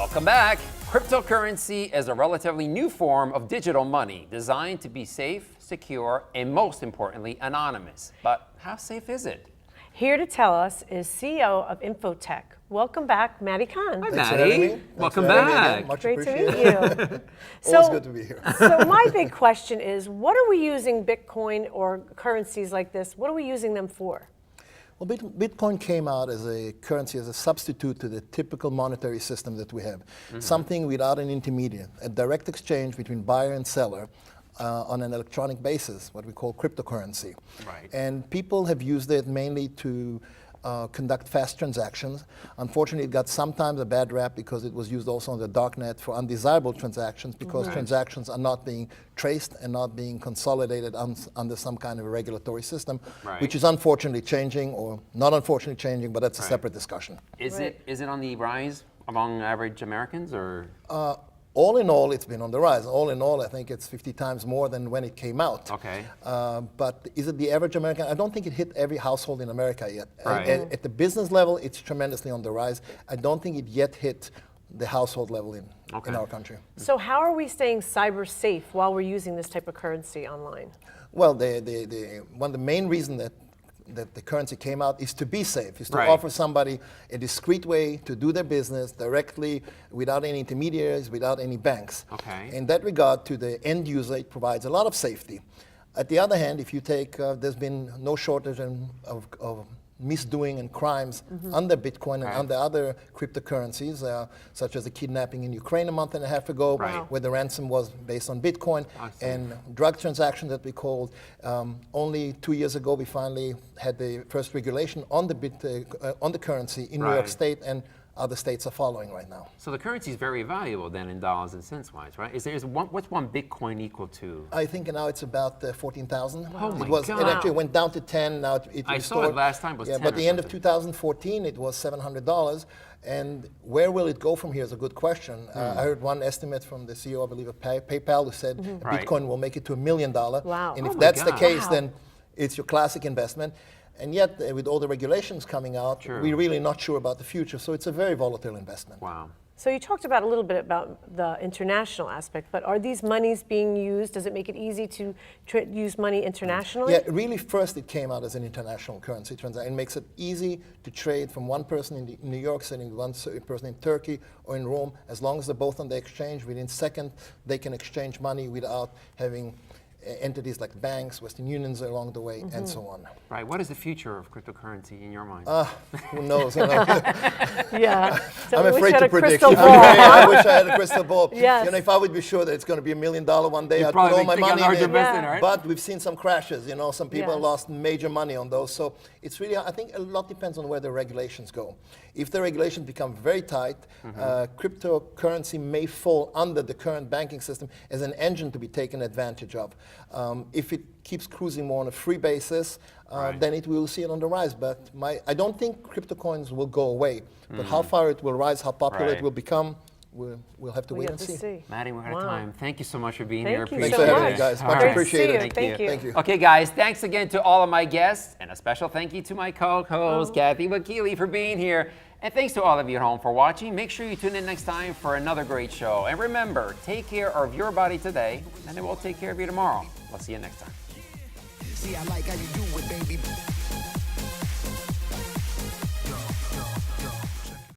Welcome back. Cryptocurrency is a relatively new form of digital money designed to be safe, secure, and most importantly, anonymous. But how safe is it? Here to tell us is CEO of InfoTech. Welcome back, Matti Kon. Hi, Thanks for Matti. having me. Welcome Thanks for having me back. again. Much Great to appreciated. meet you. Always good to be here. So my big question is, what are we using Bitcoin or currencies like this, what are we using them for? Well, Bitcoin came out as a currency, as a substitute to the typical monetary system that we have. Something without an intermediate, a direct exchange between buyer and seller on an electronic basis, what we call cryptocurrency. Right. And people have used it mainly to conduct fast transactions. Unfortunately, it got sometimes a bad rap because it was used also on the darknet for undesirable transactions, because transactions are not being traced and not being consolidated under some kind of a regulatory system, which is unfortunately changing, or not unfortunately changing, but that's a separate discussion. Is it on the rise among average Americans, or? All in all, it's been on the rise. All in all, I think it's 50 times more than when it came out. Okay. But is it the average American? I don't think it hit every household in America yet. Right. At the business level, it's tremendously on the rise. I don't think it yet hit the household level in our country. So how are we staying cyber safe while we're using this type of currency online? Well, one of the main reasons that the currency came out is to be safe, is to Right. offer somebody a discreet way to do their business directly, without any intermediaries, without any banks. Okay. In that regard, to the end user, it provides a lot of safety. At the other hand, if you take, there's been no shortage of misdoing and crimes under Bitcoin and under other cryptocurrencies, such as the kidnapping in Ukraine a month and a half ago, where the ransom was based on Bitcoin, and drug transactions that we called. Only 2 years ago, we finally had the first regulation on the currency in New York State, and other states are following right now. So the currency is very valuable then in dollars and cents wise, right? What's one Bitcoin equal to? I think now it's about 14,000. Oh my It God. actually went down to 10. Now it I saw it last time was 10 but or the end of something. 2014, it was $700. And where will it go from here is a good question. I heard one estimate from the CEO, I believe, of PayPal, who said Bitcoin will make it to $1 million. Wow. And Oh if my that's the God. case, then it's your classic investment. And yet, with all the regulations coming out, we're really not sure about the future. So it's a very volatile investment. Wow. So you talked about a little bit about the international aspect, but are these monies being used? Does it make it easy to use money internationally? Yeah, really, first it came out as an international currency transaction. It makes it easy to trade from one person in New York sitting with one person in Turkey or in Rome. As long as they're both on the exchange, within seconds they can exchange money without having entities like banks, Western Unions along the way, and so on. Right. What is the future of cryptocurrency in your mind? Who knows? You know? Yeah. So I'm we wish afraid we had to a predict. crystal ball, I huh? wish I had a crystal ball. Yes. You know, if I would be sure that it's going to be $1 million one day, You'd I'd put all probably my think money a larger in. investment, right? But we've seen some crashes. You know, some people Yes. lost major money on those. So it's really, I think, a lot depends on where the regulations go. If the regulations become very tight, cryptocurrency may fall under the current banking system as an engine to be taken advantage of. If it keeps cruising more on a free basis, then it will see it on the rise. But I don't think crypto coins will go away. But how far it will rise, how popular it will become, we'll have to wait and see. Matti, we're out of time. Thank you so much for being here. Thank you Thanks so for having much. me, guys. All Much right. appreciated. Thank you. Thank you. Okay, guys, thanks again to all of my guests, and a special thank you to my co-host, Kathy Wakili, for being here. And thanks to all of you at home for watching. Make sure you tune in next time for another great show. And remember, take care of your body today, and it will take care of you tomorrow. We'll see you next time. See, I like how you do it, baby.